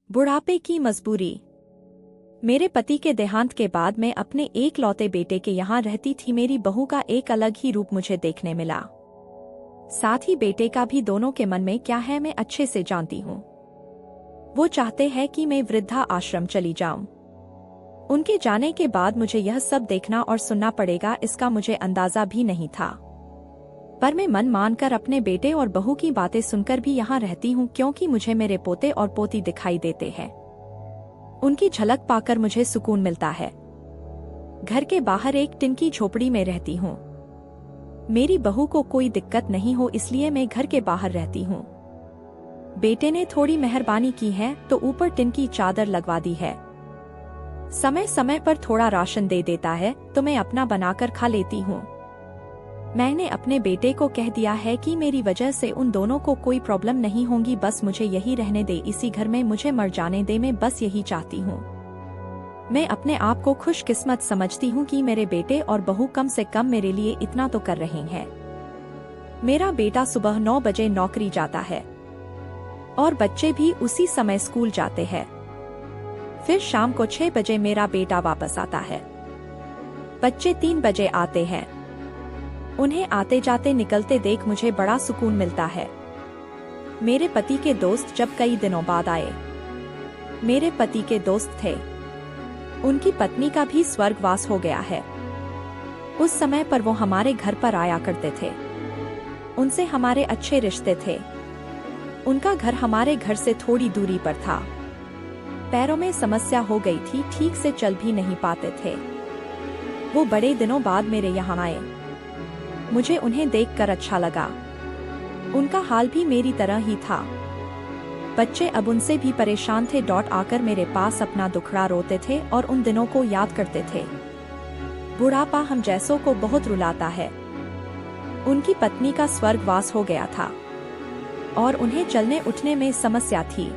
बुढ़ापे की मजबूरी। मेरे पति के देहांत के बाद मैं अपने एक लौते बेटे के यहाँ रहती थी। मेरी बहू का एक अलग ही रूप मुझे देखने मिला। साथ ही बेटे का भी। दोनों के मन में क्या है मैं अच्छे से जानती हूँ। वो चाहते हैं कि मैं वृद्धा आश्रम चली जाऊं। उनके जाने के बाद मुझे यह सब देखना और सुनना पड़ेगा, इसका मुझे अंदाजा भी नहीं था। पर मैं मन मानकर अपने बेटे और बहू की बातें सुनकर भी यहाँ रहती हूँ, क्योंकि मुझे मेरे पोते और पोती दिखाई देते हैं। उनकी झलक पाकर मुझे सुकून मिलता है। घर के बाहर एक टिन की झोपड़ी में रहती हूँ। मेरी बहू को कोई दिक्कत नहीं हो इसलिए मैं घर के बाहर रहती हूँ। बेटे ने थोड़ी मेहरबानी की है तो ऊपर टिन की चादर लगवा दी है। समय समय पर थोड़ा राशन दे देता है तो मैं अपना बनाकर खा लेती हूँ। मैंने अपने बेटे को कह दिया है कि मेरी वजह से उन दोनों को कोई प्रॉब्लम नहीं होगी, बस मुझे यही रहने दे, इसी घर में मुझे मर जाने दे, मैं बस यही चाहती हूँ। मैं अपने आप को खुशकिस्मत समझती हूँ कि मेरे बेटे और बहू कम से कम मेरे लिए इतना तो कर रहे हैं। मेरा बेटा सुबह 9 बजे नौकरी जाता है और बच्चे भी उसी समय स्कूल जाते हैं। फिर शाम को 6 बजे मेरा बेटा वापस आता है। बच्चे 3 बजे आते हैं। उन्हें आते जाते निकलते देख मुझे बड़ा सुकून मिलता है। मेरे पति के दोस्त जब कई दिनों बाद आए। मेरे पति के दोस्त थे, उनकी पत्नी का भी स्वर्गवास हो गया है। उस समय पर वो हमारे घर पर आया करते थे। उनसे हमारे अच्छे रिश्ते थे। उनका घर हमारे घर से थोड़ी दूरी पर था। पैरों में समस्या हो गई थी, ठीक से चल भी नहीं पाते थे। वो बड़े दिनों बाद मेरे यहाँ आए। मुझे उन्हें देखकर अच्छा लगा। उनका हाल भी मेरी तरह ही था। बच्चे अब उनसे भी परेशान थे। आकर मेरे पास अपना दुखड़ा रोते थे और उन दिनों को याद करते थे। बुढ़ापा हम जैसों को बहुत रुलाता है। उनकी पत्नी का स्वर्गवास हो गया था और उन्हें चलने उठने में समस्या थी,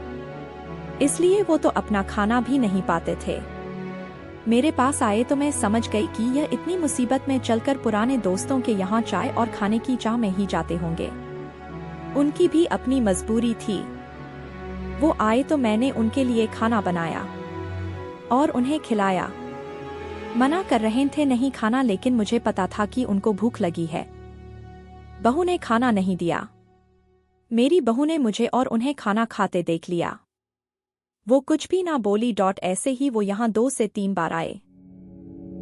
इसलिए वो तो अपना खाना भी नहीं पाते थे। मेरे पास आए तो मैं समझ गई कि यह इतनी मुसीबत में चलकर पुराने दोस्तों के यहाँ चाय और खाने की चाह में ही जाते होंगे। उनकी भी अपनी मजबूरी थी। वो आए तो मैंने उनके लिए खाना बनाया और उन्हें खिलाया। मना कर रहे थे नहीं खाना, लेकिन मुझे पता था कि उनको भूख लगी है। बहू ने खाना नहीं दिया। मेरी बहू ने मुझे और उन्हें खाना खाते देख लिया। वो कुछ भी ना बोली। ऐसे ही वो यहाँ 2 से 3 बार आए।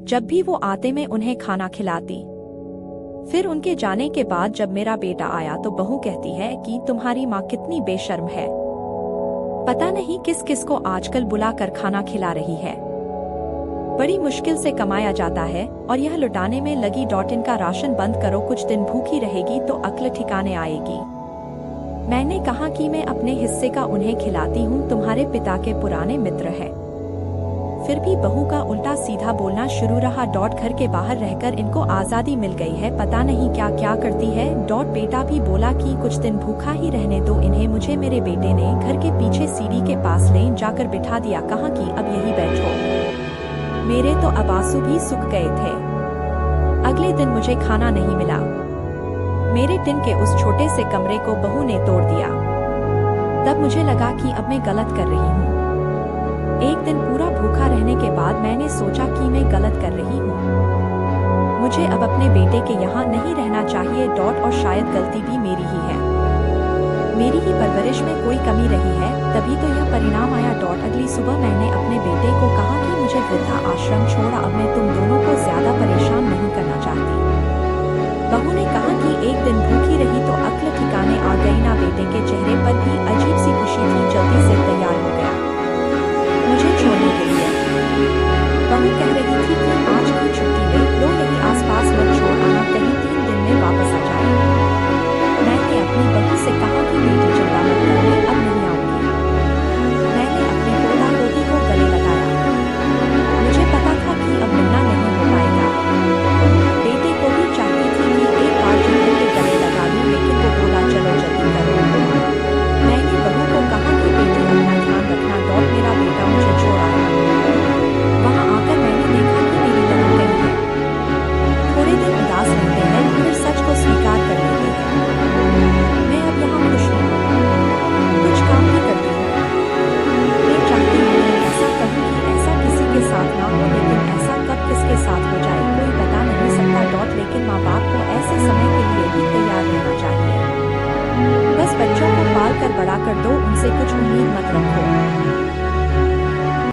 जब भी वो आते मैं उन्हें खाना खिलाती। फिर उनके जाने के बाद जब मेरा बेटा आया तो बहू कहती है कि तुम्हारी माँ कितनी बेशर्म है, पता नहीं किस किस को आजकल बुलाकर खाना खिला रही है। बड़ी मुश्किल से कमाया जाता है और यह लुटाने में लगी। इनका राशन बंद करो, कुछ दिन भूखी रहेगी तो अक्ल ठिकाने आएगी। मैंने कहा कि मैं अपने हिस्से का उन्हें खिलाती हूँ, तुम्हारे पिता के पुराने मित्र हैं। फिर भी बहू का उल्टा सीधा बोलना शुरू रहा। घर के बाहर रहकर इनको आज़ादी मिल गई है, पता नहीं क्या क्या करती है। बेटा भी बोला कि कुछ दिन भूखा ही रहने दो इन्हें। मुझे मेरे बेटे ने घर के पीछे सीढ़ी के पास ले जाकर बिठा दिया। कहा कि अब यही बैठो। मेरे तो अब आंसू भी सूख गए थे। अगले दिन मुझे खाना नहीं मिला। मेरे टिन के उस छोटे से कमरे को बहू ने तोड़ दिया। तब मुझे लगा कि अब मैं गलत कर रही हूँ। एक दिन पूरा भूखा रहने के बाद मैंने सोचा कि मैं गलत कर रही हूँ। मुझे अब अपने बेटे के यहाँ नहीं रहना चाहिए। और शायद गलती भी मेरी ही है। मेरी ही परवरिश में कोई कमी रही है, तभी तो यह परिणाम आया। अगली सुबह मैंने अपने बेटे को कहा कि मुझे वृद्धा आश्रम छोड़ा, अब मैं तुम दोनों को ज्यादा परेशान नहीं करना चाहती। बहू ने कहा कि एक दिन भूखी रही तो अक्ल ठिकाने आ गई ना। बेटे के चेहरे पर भी अजीब सी खुशी थी। जल्दी से तैयार हो गया मुझे छोड़ने के लिए। बहू कह रही थी कि आज की छुट्टी ले लो, यही आसपास मत छोड़ आना, कहीं 3 दिन में वापस आ जाए। मैंने अपनी बहू से कहा कि बेटी चिंता मत कर, मैं अब नहीं आऊंगी। मैंने अपने पोता पोती को गले लगाया। मुझे पता था कि अब मिलना नहीं हो पाएगा। बेटे को भी चाहती थी कि एक बार झूठ के गले लगा लूं, लेकिन वो बोला चलो जल्दी करो। मैंने बहू को कहा कि बेटी अपना माँ बाप को ऐसे समय के लिए भी तैयार रहना चाहिए। बस बच्चों को पाल कर बड़ा कर दो, उनसे कुछ उम्मीद मत रखो।